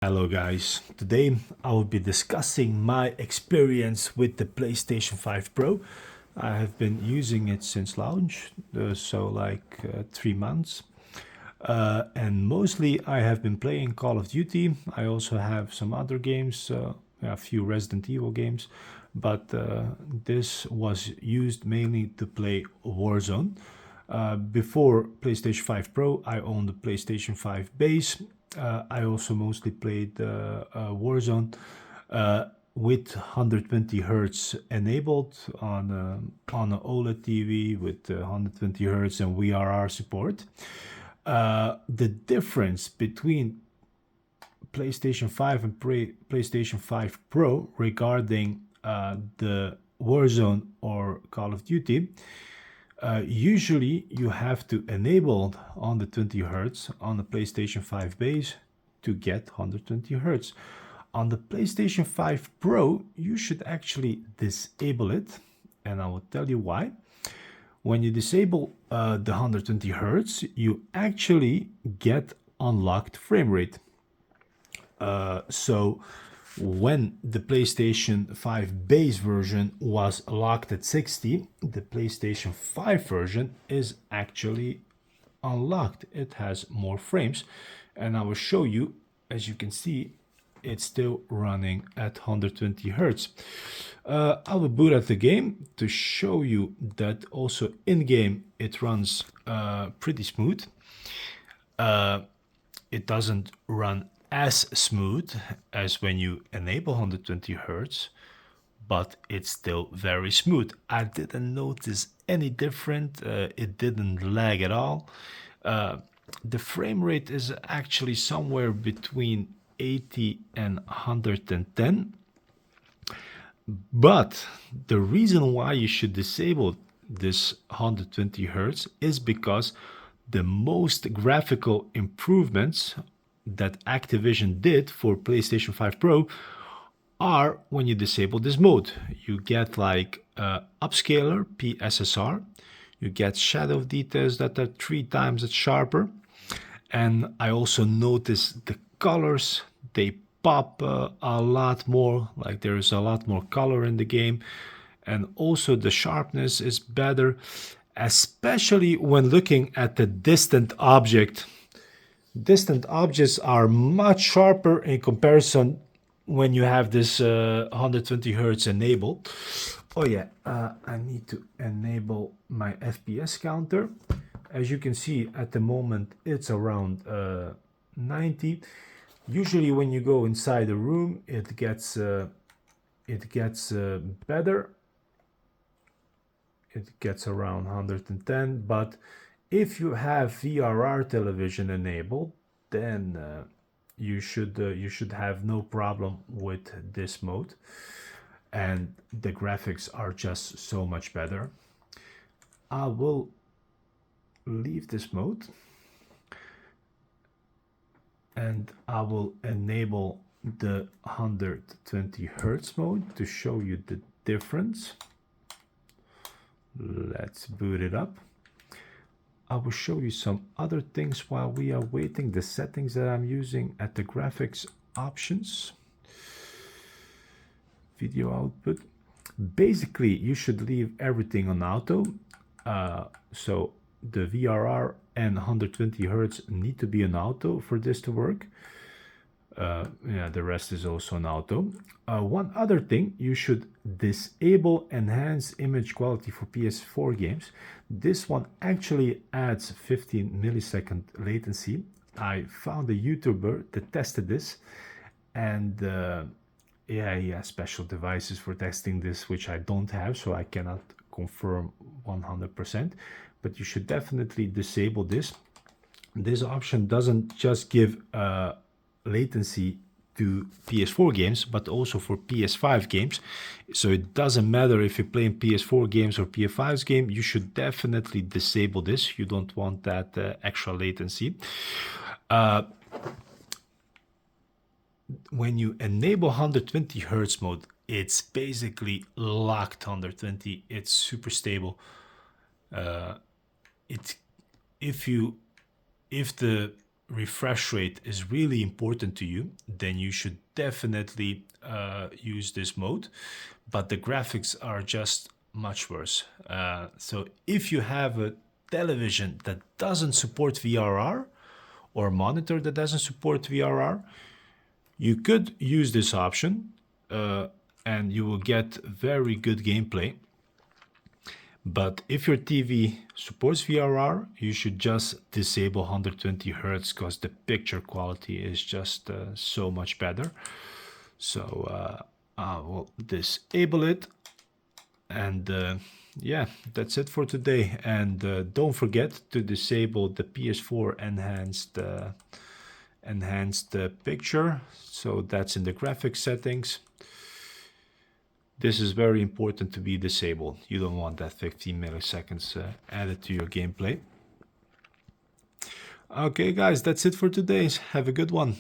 Hello guys, today I will be discussing my experience with the PlayStation 5 Pro. I have been using it since launch, so like 3 months. And mostly I have been playing Call of Duty. I also have some other games, a few Resident Evil games, but this was used mainly to play Warzone. Before PlayStation 5 Pro, I owned the PlayStation 5 base. I also mostly played Warzone with 120 hertz enabled on an OLED TV with 120 hertz and VRR support. The difference between PlayStation 5 and PlayStation 5 Pro regarding the Warzone or Call of Duty, usually you have to enable on the 20 hertz on the PlayStation 5 base to get 120 hertz. On the PlayStation 5 Pro, you should actually disable it, and I will tell you why. When you disable the 120 hertz, you actually get unlocked frame rate. So when the PlayStation 5 base version was locked at 60, the PlayStation 5 version is actually unlocked. It has more frames, and I will show you. As you can see, it's still running at 120 hertz. I will boot up the game to show you that also in game it runs pretty smooth. It doesn't run as smooth as when you enable 120 hertz, but it's still very smooth. I didn't notice any different. It didn't lag at all. The frame rate is actually somewhere between 80 and 110. But the reason why you should disable this 120 hertz is because the most graphical improvements that Activision did for PlayStation 5 Pro are when you disable this mode. You get like upscaler PSSR, you get shadow details that are 3 times as sharper, and I also noticed the colors, they pop a lot more, like there is a lot more color in the game, and also the sharpness is better, especially when looking at the distant object. Distant objects are much sharper in comparison when you have this 120 hertz enabled. Oh yeah, I need to enable my FPS counter. As you can see, at the moment it's around 90. Usually when you go inside the room, it gets better. It gets around 110, but if you have VRR television enabled, then you should have no problem with this mode, and the graphics are just so much better. I will leave this mode and I will enable the 120 hertz mode to show you the difference. Let's boot it up. I will show you some other things while we are waiting. The settings that I'm using at the graphics options. Video output. Basically, you should leave everything on auto. So the VRR and 120 hertz need to be on auto for this to work. Yeah, the rest is also on auto. One other thing, you should disable enhance image quality for PS4 games. This one actually adds 15 millisecond latency. I found a YouTuber that tested this, and yeah, he has special devices for testing this, which I don't have, so I cannot confirm 100%, but you should definitely disable this. This option doesn't just give latency to PS4 games, but also for PS5 games. So it doesn't matter if you're playing PS4 games or PS5 game, you should definitely disable this. You don't want that extra latency. When you enable 120 hertz mode, it's basically locked 120. It's super stable. If the refresh rate is really important to you, then you should definitely use this mode. But the graphics are just much worse. So if you have a television that doesn't support VRR, or a monitor that doesn't support VRR, you could use this option and you will get very good gameplay. But if your TV supports VRR, you should just disable 120 Hz because the picture quality is just so much better. So I will disable it. And yeah, that's it for today. And don't forget to disable the PS4 enhanced picture. So that's in the graphics settings. This is very important to be disabled. You don't want that 15 milliseconds added to your gameplay. Okay guys, that's it for today. Have a good one.